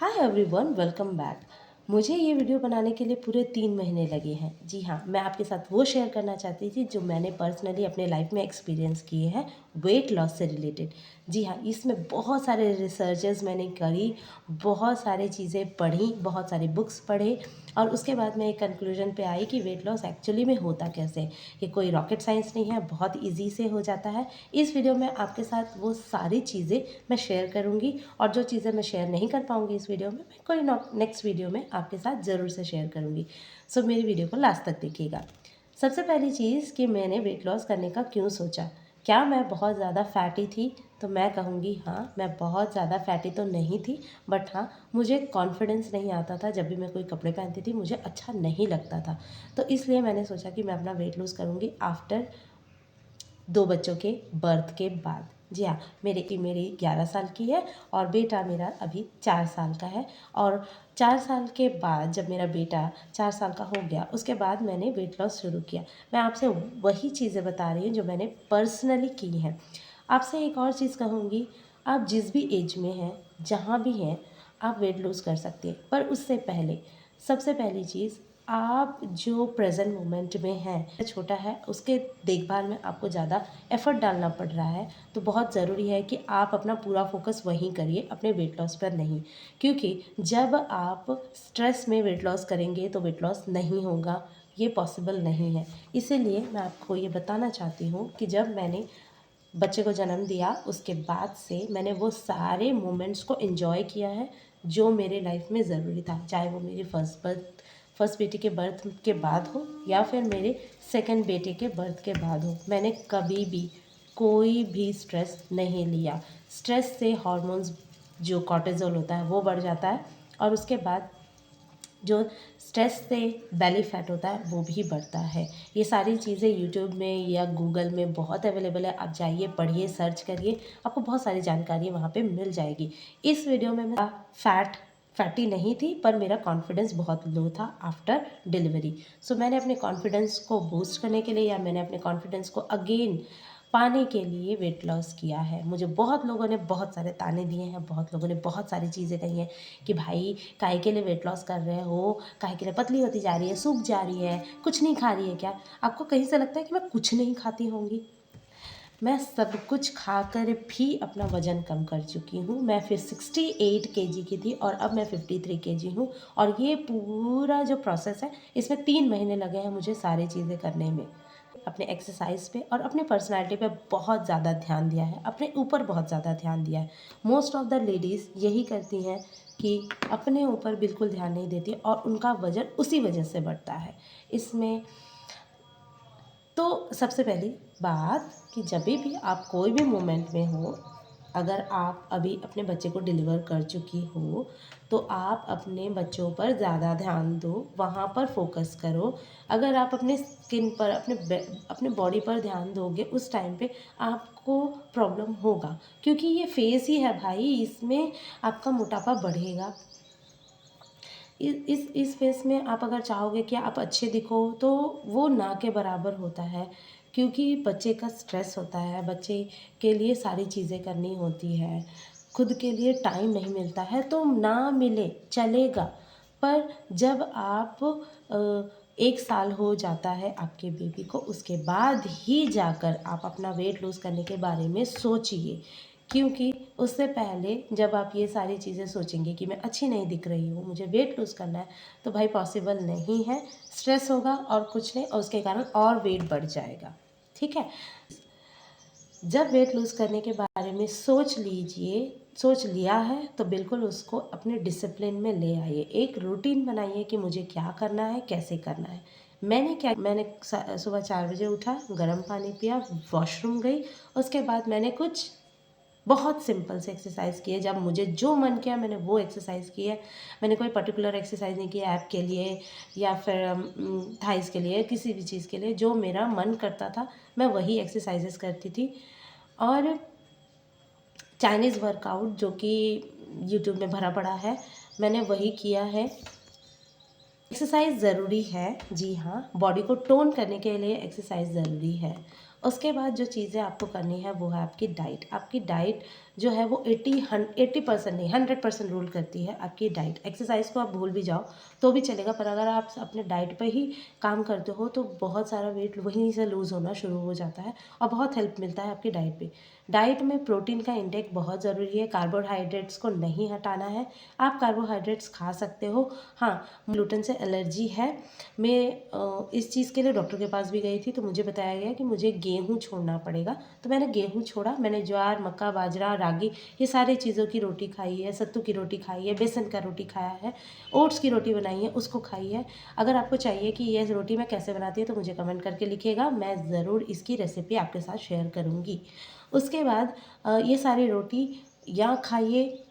Hi everyone, welcome back. मुझे ये video बनाने के लिए पूरे 3 महीने लगे हैं। जी हाँ, मैं आपके साथ वो शेयर करना चाहती थी जो मैंने पर्सनली अपने लाइफ में एक्सपीरियंस किए हैं वेट लॉस से रिलेटेड। जी हाँ, इसमें बहुत सारे रिसर्चेस मैंने करी, बहुत सारी चीज़ें पढ़ी, बहुत सारी बुक्स पढ़े और उसके बाद मैं एक कंक्लूजन पे आई कि वेट लॉस एक्चुअली में होता कैसे। ये कोई रॉकेट साइंस नहीं है, बहुत ईजी से हो जाता है। इस वीडियो में आपके साथ वो सारी चीज़ें मैं शेयर करूँगी और जो चीज़ें मैं शेयर नहीं कर पाऊँगी इस वीडियो में, मैं कोई नेक्स्ट वीडियो में आपके साथ ज़रूर से शेयर करूँगी। सो मेरी वीडियो को लास्ट तक देखिएगा। सबसे पहली चीज़ कि मैंने वेट लॉस करने का क्यों सोचा। क्या मैं बहुत ज़्यादा फैटी थी? तो मैं कहूँगी हाँ, मैं बहुत ज़्यादा फैटी तो नहीं थी, बट हाँ, मुझे कॉन्फिडेंस नहीं आता था। जब भी मैं कोई कपड़े पहनती थी मुझे अच्छा नहीं लगता था। तो इसलिए मैंने सोचा कि मैं अपना वेट लूज़ करूँगी आफ्टर 2 बच्चों के बर्थ के बाद। जी हाँ, मेरी 11 साल की है और बेटा मेरा अभी 4 साल का है। और 4 साल के बाद जब मेरा बेटा 4 साल का हो गया, उसके बाद मैंने वेट लॉस शुरू किया। मैं आपसे वही चीज़ें बता रही हूँ जो मैंने पर्सनली की हैं। आपसे एक और चीज़ कहूँगी, आप जिस भी एज में हैं, जहाँ भी हैं, आप वेट लूज़ कर सकते हैं। पर उससे पहले सबसे पहली चीज़, आप जो प्रेजेंट मोमेंट में हैं, छोटा है, उसके देखभाल में आपको ज़्यादा एफर्ट डालना पड़ रहा है। तो बहुत ज़रूरी है कि आप अपना पूरा फोकस वहीं करिए, अपने वेट लॉस पर नहीं। क्योंकि जब आप स्ट्रेस में वेट लॉस करेंगे तो वेट लॉस नहीं होगा, ये पॉसिबल नहीं है। इसीलिए मैं आपको ये बताना चाहती हूँ कि जब मैंने बच्चे को जन्म दिया उसके बाद से मैंने वो सारे मोमेंट्स को एंजॉय किया है जो मेरे लाइफ में ज़रूरी था। चाहे वो मेरी फर्स्ट बेटी के बर्थ के बाद हो या फिर मेरे सेकंड बेटे के बर्थ के बाद हो, मैंने कभी भी कोई भी स्ट्रेस नहीं लिया। स्ट्रेस से हार्मोन्स जो कॉर्टिसोल होता है वो बढ़ जाता है और उसके बाद जो स्ट्रेस से बेली फैट होता है वो भी बढ़ता है। ये सारी चीज़ें यूट्यूब में या गूगल में बहुत अवेलेबल है, आप जाइए, पढ़िए, सर्च करिए, आपको बहुत सारी जानकारी वहाँ पे मिल जाएगी। इस वीडियो में मैं फैटी नहीं थी, पर मेरा कॉन्फिडेंस बहुत लो था आफ्टर डिलीवरी। सो मैंने अपने कॉन्फिडेंस को बूस्ट करने के लिए या मैंने अपने कॉन्फिडेंस को अगेन पाने के लिए वेट लॉस किया है। मुझे बहुत लोगों ने बहुत सारे ताने दिए हैं, बहुत लोगों ने बहुत सारी चीज़ें कही हैं कि भाई काहे के लिए वेट लॉस कर रहे हो, काहे के लिए पतली होती जा रही है, सूख जा रही है, कुछ नहीं खा रही है क्या? आपको कहीं से लगता है कि मैं कुछ नहीं खाती होंगी? मैं सब कुछ खाकर भी अपना वज़न कम कर चुकी हूँ। मैं फिर 68 केजी की थी और अब मैं 53 केजी हूँ। और ये पूरा जो प्रोसेस है, इसमें 3 महीने लगे हैं मुझे सारी चीज़ें करने में। अपने एक्सरसाइज पे और अपने पर्सनैलिटी पे बहुत ज़्यादा ध्यान दिया है, अपने ऊपर बहुत ज़्यादा ध्यान दिया है। मोस्ट ऑफ़ द लेडीज़ यही करती हैं कि अपने ऊपर बिल्कुल ध्यान नहीं देती और उनका वज़न उसी वजह से बढ़ता है। इसमें तो सबसे पहली बात कि जब भी आप कोई भी मोमेंट में हो, अगर आप अभी अपने बच्चे को डिलीवर कर चुकी हो, तो आप अपने बच्चों पर ज़्यादा ध्यान दो, वहाँ पर फोकस करो। अगर आप अपने स्किन पर, अपने बॉडी पर ध्यान दोगे, उस टाइम पे आपको प्रॉब्लम होगा, क्योंकि ये फेज़ ही है भाई, इसमें आपका मोटापा बढ़ेगा। इस फेस में आप अगर चाहोगे कि आप अच्छे दिखो तो वो ना के बराबर होता है, क्योंकि बच्चे का स्ट्रेस होता है, बच्चे के लिए सारी चीज़ें करनी होती है, खुद के लिए टाइम नहीं मिलता है तो ना मिले चलेगा। पर जब आप 1 साल हो जाता है आपके बेबी को, उसके बाद ही जाकर आप अपना वेट लूज़ करने के बारे में सोचिए। क्योंकि उससे पहले जब आप ये सारी चीज़ें सोचेंगे कि मैं अच्छी नहीं दिख रही हूँ, मुझे वेट लूज़ करना है, तो भाई पॉसिबल नहीं है। स्ट्रेस होगा और कुछ नहीं, और उसके कारण और वेट बढ़ जाएगा। ठीक है? जब वेट लूज़ करने के बारे में सोच लिया है तो बिल्कुल उसको अपने डिसिप्लिन में ले आइए। एक रूटीन बनाइए कि मुझे क्या करना है, कैसे करना है। मैंने सुबह 4 बजे उठा, गर्म पानी पिया, वॉशरूम गई, उसके बाद मैंने कुछ बहुत सिंपल से एक्सरसाइज किए। जब मुझे जो मन किया मैंने वो एक्सरसाइज की है। मैंने कोई पर्टिकुलर एक्सरसाइज नहीं किया ऐप के लिए या फिर थाइस के लिए, किसी भी चीज़ के लिए। जो मेरा मन करता था मैं वही एक्सरसाइजेस करती थी। और चाइनीज़ वर्कआउट जो कि यूट्यूब में भरा पड़ा है, मैंने वही किया है। एक्सरसाइज ज़रूरी है, जी हाँ, बॉडी को टोन करने के लिए एक्सरसाइज ज़रूरी है। उसके बाद जो चीज़ें आपको करनी है वो है आपकी डाइट। आपकी डाइट जो है वो 80% नहीं 100% रूल करती है आपकी डाइट। एक्सरसाइज को आप भूल भी जाओ तो भी चलेगा, पर अगर आप अपने डाइट पे ही काम करते हो तो बहुत सारा वेट वहीं से लूज़ होना शुरू हो जाता है और बहुत हेल्प मिलता है आपकी डाइट पे। डाइट में प्रोटीन का इंटेक बहुत ज़रूरी है, कार्बोहाइड्रेट्स को नहीं हटाना है। आप कार्बोहाइड्रेट्स खा सकते हो। हाँ, ग्लूटेन से एलर्जी है। मैं इस चीज़ के लिए डॉक्टर के पास भी गई थी तो मुझे बताया गया कि मुझे गेहूँ छोड़ना पड़ेगा, तो मैंने गेहूँ छोड़ा। मैंने ज्वार, मक्का, बाजरा, रागी ये सारी चीज़ों की रोटी खाई है, सत्तू की रोटी खाई है, बेसन का रोटी खाया है, ओट्स की रोटी बनाई है उसको खाई है। अगर आपको चाहिए कि ये रोटी मैं कैसे बनाती हूँ तो मुझे कमेंट करके लिखिएगा, मैं ज़रूर इसकी रेसिपी आपके साथ शेयर करूँगी। उसके बाद ये सारी रोटी या खाइए।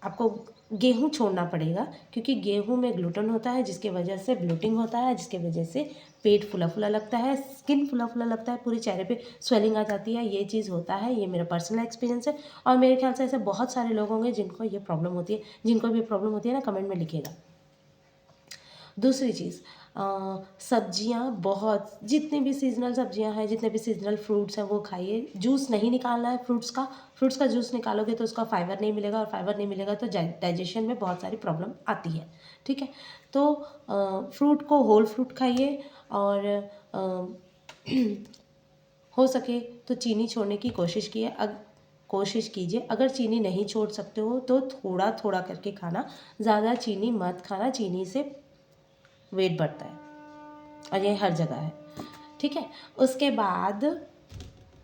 आपको गेहूँ छोड़ना पड़ेगा क्योंकि गेहूँ में ग्लूटेन होता है जिसकी वजह से ब्लोटिंग होता है, जिसकी वजह से पेट फुला फुला लगता है, स्किन फुला फुला लगता है, पूरे चेहरे पे स्वेलिंग आ जाती है। ये चीज़ होता है, ये मेरा पर्सनल एक्सपीरियंस है और मेरे ख्याल से ऐसे बहुत सारे लोग होंगे जिनको ये प्रॉब्लम होती है। जिनको भी प्रॉब्लम होती है ना, कमेंट में लिखिएगा। दूसरी चीज़, सब्जियां बहुत, जितनी भी सीजनल सब्जियां हैं, जितने भी सीजनल फ्रूट्स हैं वो खाइए। जूस नहीं निकालना है फ्रूट्स का जूस निकालोगे तो उसका फाइबर नहीं मिलेगा और फाइबर नहीं मिलेगा तो डाइजेशन में बहुत सारी प्रॉब्लम आती है। ठीक है, तो फ्रूट को होल फ्रूट खाइए और हो सके तो चीनी छोड़ने की कोशिश कीजिए। अगर चीनी नहीं छोड़ सकते हो तो थोड़ा थोड़ा करके खाना, ज़्यादा चीनी मत खाना, चीनी से वेट बढ़ता है और ये हर जगह है। ठीक है, उसके बाद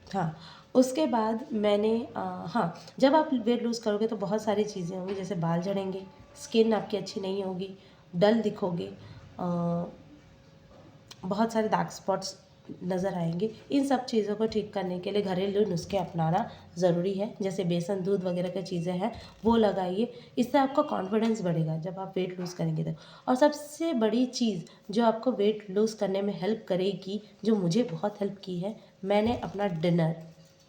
हाँ, उसके बाद मैंने हाँ, जब आप वेट लूज़ करोगे तो बहुत सारी चीज़ें होंगी, जैसे बाल झड़ेंगे, स्किन आपकी अच्छी नहीं होगी, डल दिखोगे, बहुत सारे डार्क स्पॉट्स नज़र आएंगे। इन सब चीज़ों को ठीक करने के लिए घरेलू नुस्खे अपनाना ज़रूरी है, जैसे बेसन, दूध वगैरह की चीज़ें हैं वो लगाइए। इससे आपका कॉन्फिडेंस बढ़ेगा जब आप वेट लूज़ करेंगे तो। और सबसे बड़ी चीज़ जो आपको वेट लूज़ करने में हेल्प करेगी, जो मुझे बहुत हेल्प की है, मैंने अपना डिनर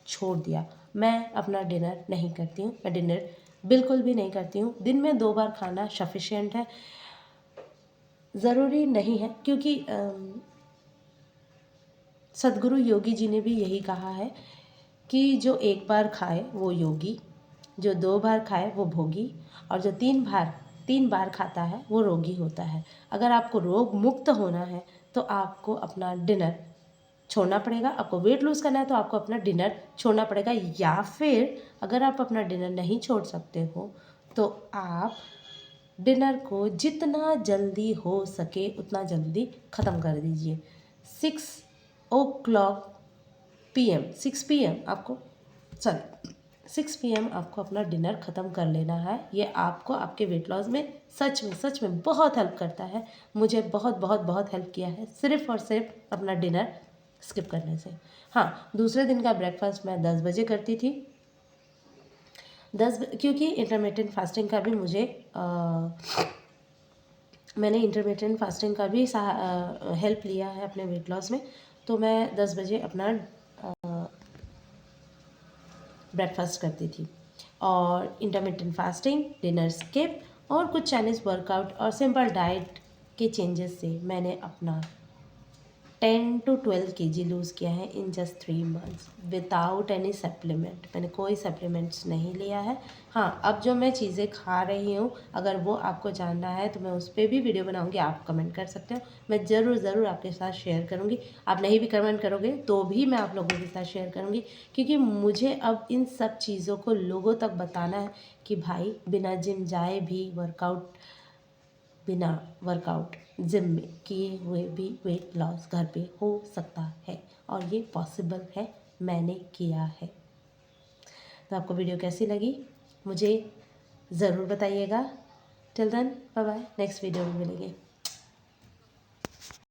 छोड़ दिया। मैं अपना डिनर नहीं करती हूँ, मैं डिनर बिल्कुल भी नहीं करती हूँ। दिन में 2 बार खाना सफिशिएंट है, ज़रूरी नहीं है, क्योंकि सद्गुरु योगी जी ने भी यही कहा है कि जो 1 बार खाए वो योगी, जो 2 बार खाए वो भोगी और जो 3 बार खाता है वो रोगी होता है। अगर आपको रोग मुक्त होना है तो आपको अपना डिनर छोड़ना पड़ेगा। आपको वेट लूज़ करना है तो आपको अपना डिनर छोड़ना पड़ेगा, या फिर अगर आप अपना डिनर नहीं छोड़ सकते हो तो आप डिनर को जितना जल्दी हो सके उतना जल्दी ख़त्म कर दीजिए। 6 PM आपको 6 PM आपको अपना डिनर ख़त्म कर लेना है। ये आपको आपके वेट लॉस में सच में बहुत हेल्प करता है। मुझे बहुत हेल्प किया है सिर्फ़ और सिर्फ अपना डिनर स्किप करने से। हाँ, दूसरे दिन का ब्रेकफास्ट मैं 10 बजे करती थी। क्योंकि इंटरमिटेंट फास्टिंग का भी मैंने इंटरमिटेंट फास्टिंग का भी हेल्प लिया है अपने वेट लॉस में। तो मैं 10 बजे अपना ब्रेकफास्ट करती थी और इंटरमिटेंट फास्टिंग, डिनर स्किप और कुछ चाइनीज़ वर्कआउट और सिंपल डाइट के चेंजेस से मैंने अपना 10 to 12 kg लूज़ किया है in just 3 months without any supplement. मैंने कोई सप्लीमेंट्स नहीं लिया है। हाँ, अब जो मैं चीज़ें खा रही हूँ अगर वो आपको जानना है तो मैं उस पर भी वीडियो बनाऊँगी, आप कमेंट कर सकते हो, मैं ज़रूर आपके साथ शेयर करूँगी। आप नहीं भी कमेंट करोगे तो भी मैं आप लोगों के साथ शेयर करूँगी, क्योंकि मुझे अब इन सब चीज़ों को लोगों तक बताना है कि भाई बिना जिम जाए भी बिना वर्कआउट जिम में किए हुए भी वेट लॉस घर पे हो सकता है और ये पॉसिबल है, मैंने किया है। तो आपको वीडियो कैसी लगी मुझे ज़रूर बताइएगा। Till then bye bye, next video में मिलेंगे।